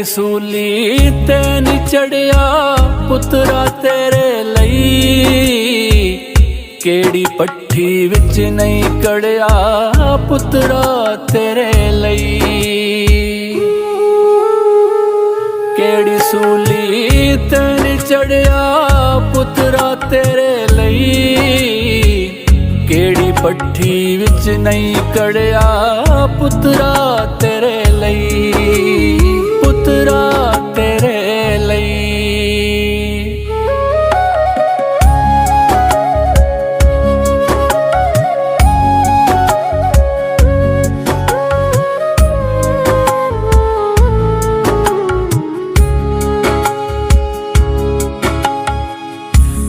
केड़ी सूली ते नी चढ़िया पुत्रा तेरे लई, केड़ी पट्ठी विच नहीं कड़िया पुत्रा तेरे लई। केड़ी सूली ते नी चढ़िया पुत्रा तेरे लई, केड़ी पट्ठी विच नहीं कड़िया पुत्रा तेरे लई, पुत्रा तेरे लई।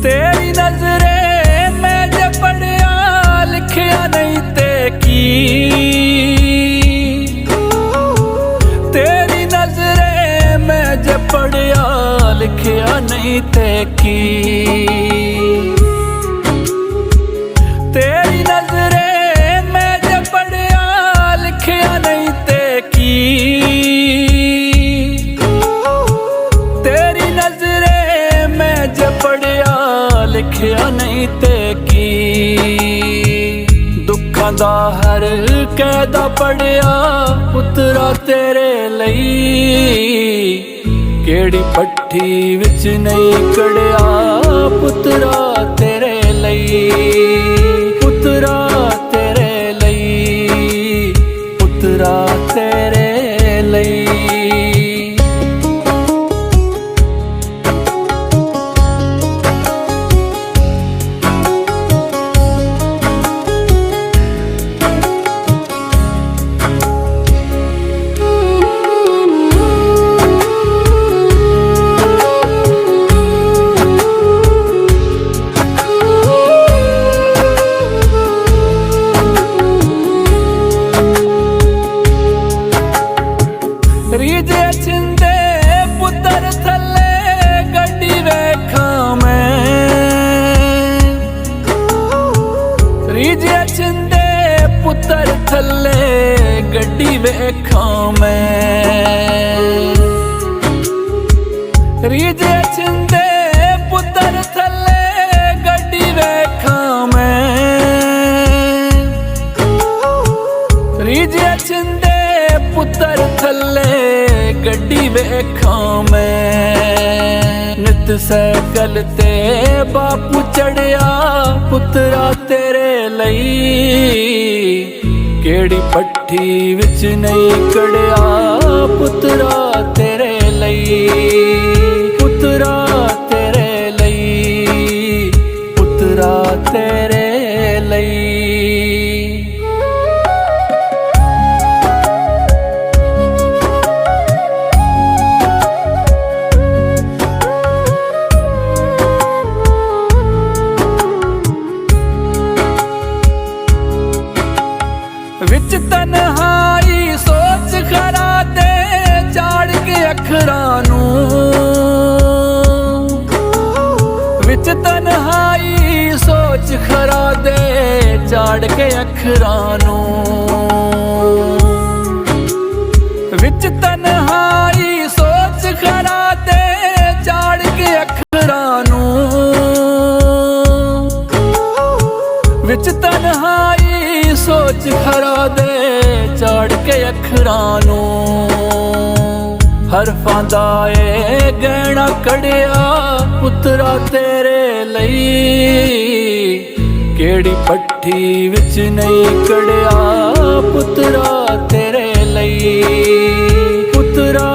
तेरी नजरे मैं जब पढ़िया लिखिया नहीं ते की, तेरी नजरे मैं जब पढ़िया लिखिया नहीं ते की, तेरी नजरे मैं जब पढ़िया लिखिया नहीं ते की, तेरी नजरे मैं जब पढ़िया लिखिया नहीं ते की। दुखां दा हर कैदा पढ़िया पुत्रा तेरे लई, केड़ी पट्ठी विच नहीं कड़िया पुत्रा तेरे लई, पुत्रा तेरे लई, पुत्रा तेरे लई। रीजे छिंदे पुत्तर थले गड्डी वेखा मैं, रीजे छिंदे पुत्तर थले गड्डी वेखा मैं, रीजे छिंदे पुत्तर थले गड्डी वेखा मैं, रीजे छिंदे पुत्तर थले गड्डी वेखा मैं। नित सैकल ते बापू चढ़िया पुत्रा तेरे लई, केड़ी पट्ठी विच नहीं कड़िया पुत्रा तेरे लई, पुत्रा तेरे लई, पुत्रा तेरे लई। विच तन्हाई सोच खरा दे चाड़ के अखरां नूं, विच तन्हाई सोच खरा दे चाड़ के अखरां नूं, विच तन्हाई सोच खरा दे चाड़ के अखरां नूं, विच तन्हाई सोच खरा दे चाड़ के अखरां नूं। हरफां दा ए गहना कड़िया पुत्रा तेरे लई, केड़ी पट्ठी विच नहीं कड़िया पुत्रा तेरे लई, पुत्रा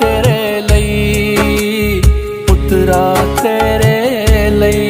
तेरे लई, पुत्रा तेरे लई।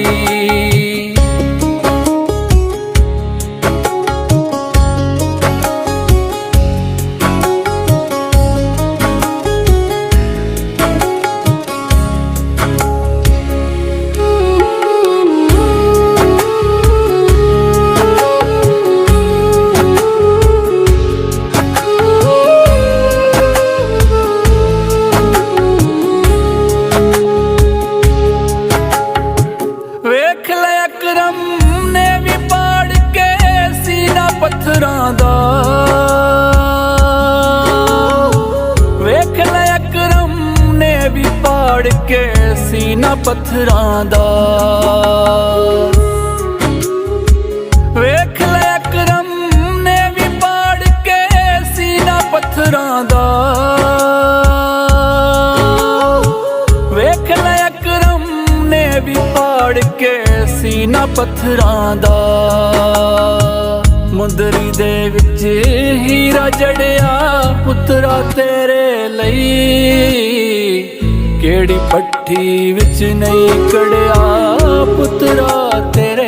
दा वेख ले अकरम ਸੀਨਾ ਪੱਥਰਾਂ ਦਾ। ਵੇਖ ਲੈ ਅਕਰਮ ਨੇ ਵੀ ਪਾੜ ਕੇ ਸੀਨਾ ਪੱਥਰਾਂ ਦਾ। ਵੇਖ ਲੈ ਅਕਰਮ ਨੇ ਵੀ ਪਾੜ ਕੇ ਸੀਨਾ ਪੱਥਰਾਂ ਦਾ। ਮੁੰਦਰੀ ਦੇ ਵਿੱਚ ਹੀਰਾ ਜੜਿਆ ਪੁੱਤਰਾ ਤੇਰੇ ਲਈ, ਕਿਹੜੀ ਪੱਠੀ ਵਿੱਚ ਨਹੀਂ ਕੜਿਆ ਪੁੱਤਰਾ ਤੇਰੇ